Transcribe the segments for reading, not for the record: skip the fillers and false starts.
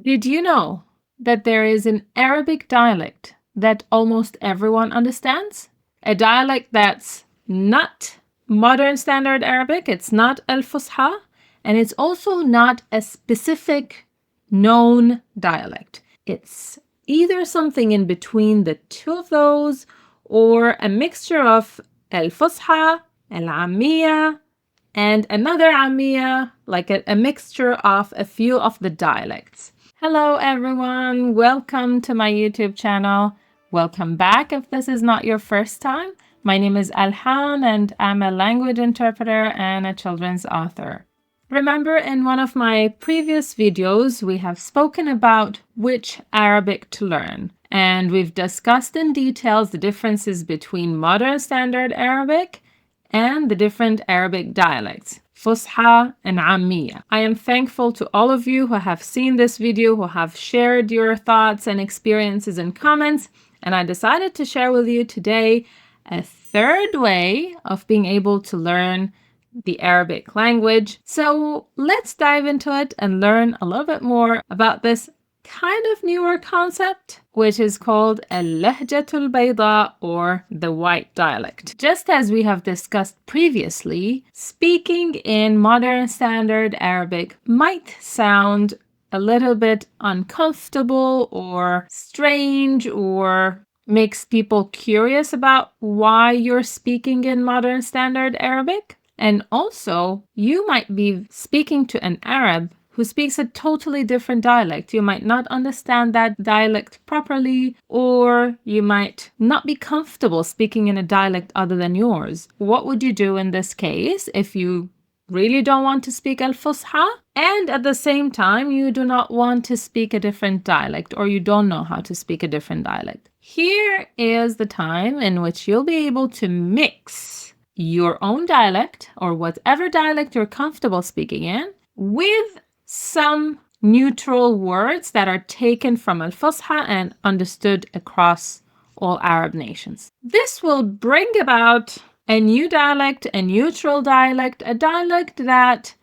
Did you know that there is an Arabic dialect that almost everyone understands? A dialect that's not modern standard Arabic, it's not al-Fusha, and it's also not a specific known dialect. It's either something in between the two of those or a mixture of al-Fusha, al-Ammiya, and another Ammiya, like a mixture of a few of the dialects. Hello, everyone. Welcome to my YouTube channel. Welcome back if this is not your first time. My name is Alhan, and I'm a language interpreter and a children's author. Remember, in one of my previous videos, we have spoken about which Arabic to learn, and we've discussed in details the differences between modern standard Arabic and the different Arabic dialects, Fusha and Ammiya. I am thankful to all of you who have seen this video, who have shared your thoughts and experiences in comments, and I decided to share with you today a third way of being able to learn the Arabic language. So let's dive into it and learn a little bit more about this kind of newer concept, which is called al-Lahjatul Bayda, or the White Dialect. Just as we have discussed previously, speaking in modern standard Arabic might sound a little bit uncomfortable or strange or makes people curious about why you're speaking in modern standard Arabic. And also, you might be speaking to an Arab who speaks a totally different dialect. You might not understand that dialect properly, or you might not be comfortable speaking in a dialect other than yours. What would you do in this case if you really don't want to speak al-Fusha, and at the same time you do not want to speak a different dialect, or you don't know how to speak a different dialect? Here is the time in which you'll be able to mix your own dialect, or whatever dialect you're comfortable speaking in, with some neutral words that are taken from al-Fusha and understood across all Arab nations. This will bring about a new dialect, a neutral dialect, a dialect that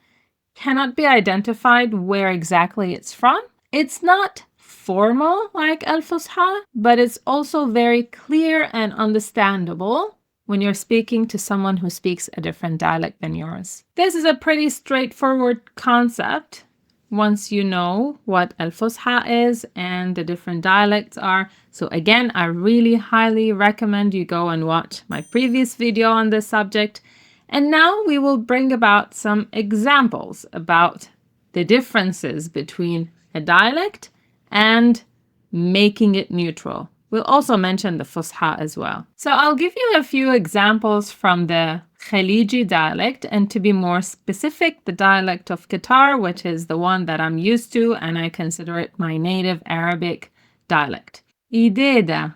cannot be identified where exactly it's from. It's not formal like al-Fusha, but it's also very clear and understandable when you're speaking to someone who speaks a different dialect than yours. This is a pretty straightforward concept once you know what al-Fusha is and the different dialects are. So again, I really highly recommend you go and watch my previous video on this subject. And now we will bring about some examples about the differences between a dialect and making it neutral. We'll also mention the Fusha as well. So I'll give you a few examples from the Khaliji dialect, and to be more specific, the dialect of Qatar, which is the one that I'm used to, and I consider it my native Arabic dialect. إيديدا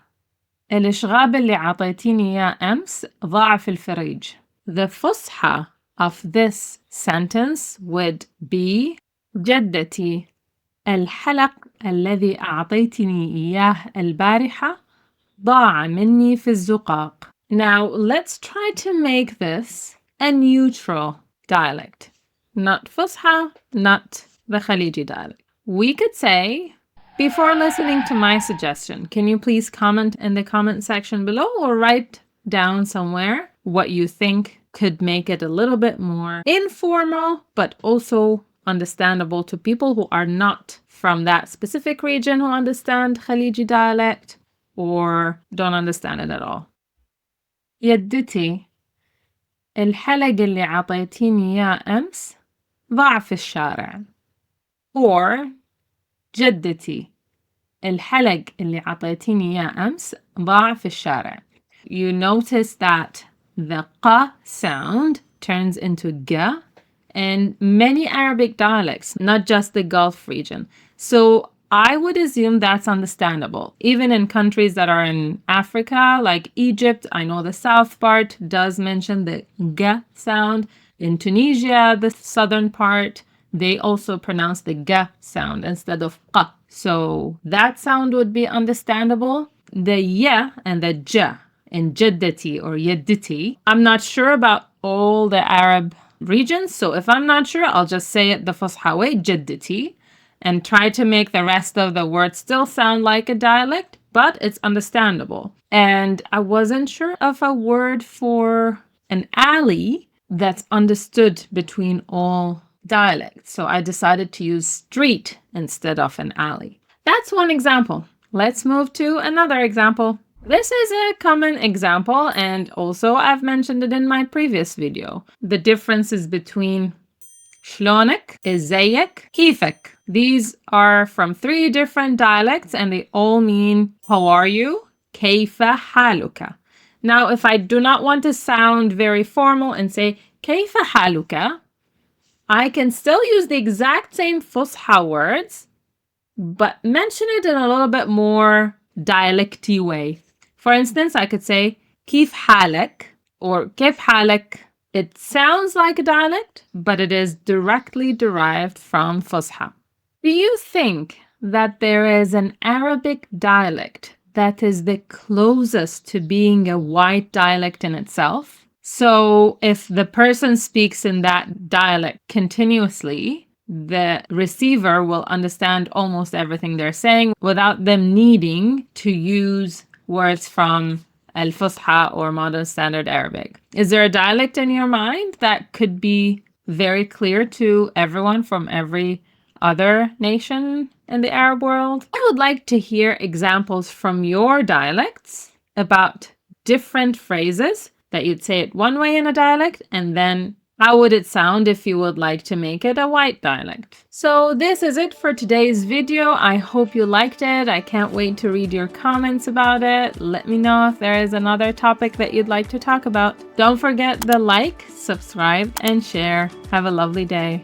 الإشغاب اللي عطيتيني إياه أمس ضاع في الفريج. The Fusha of this sentence would be جدتي الحلق الذي أعطيتني إياه البارحة ضاع مني في الزقاق. Now, let's try to make this a neutral dialect. Not Fusha, not the Khaliji dialect. We could say, before listening to my suggestion, can you please comment in the comment section below or write down somewhere what you think could make it a little bit more informal, but also understandable to people who are not from that specific region, who understand Khaliji dialect or don't understand it at all. يدتي الحلق اللي عطيتيني إياه أمس ضاع في الشارع. Or جدتي الحلق اللي عطيتيني إياه أمس ضاع في الشارع. You notice that the qa sound turns into ga in many Arabic dialects, not just the Gulf region. So I would assume that's understandable. Even in countries that are in Africa, like Egypt, I know the south part does mention the ga sound. In Tunisia, the southern part, they also pronounce the ga sound instead of qa. So that sound would be understandable. The ya and the ja in jaddati or yadditi, I'm not sure about all the Arab regions. So if I'm not sure, I'll just say it the Fusha way, jaddati. and try to make the rest of the words still sound like a dialect, but it's understandable. And I wasn't sure of a word for an alley that's understood between all dialects. So I decided to use street instead of an alley. That's one example. Let's move to another example. This is a common example, and also I've mentioned it in my previous video. The differences between شلونك, ازيك, كيفك. These are from 3 different dialects and they all mean how are you, كيف حالك. Now, if I do not want to sound very formal and say كيف حالك, I can still use the exact same فصحى words, but mention it in a little bit more dialecty way. For instance, I could say كيف حالك or كيف حالك. It sounds like a dialect, but it is directly derived from Fusha. Do you think that there is an Arabic dialect that is the closest to being a white dialect in itself? So if the person speaks in that dialect continuously, the receiver will understand almost everything they're saying without them needing to use words from Al-Fusha or Modern Standard Arabic. Is there a dialect in your mind that could be very clear to everyone from every other nation in the Arab world? I would like to hear examples from your dialects about different phrases that you'd say it one way in a dialect, and then how would it sound if you would like to make it a white dialect? So this is it for today's video. I hope you liked it. I can't wait to read your comments about it. Let me know if there is another topic that you'd like to talk about. Don't forget the like, subscribe, and share. Have a lovely day.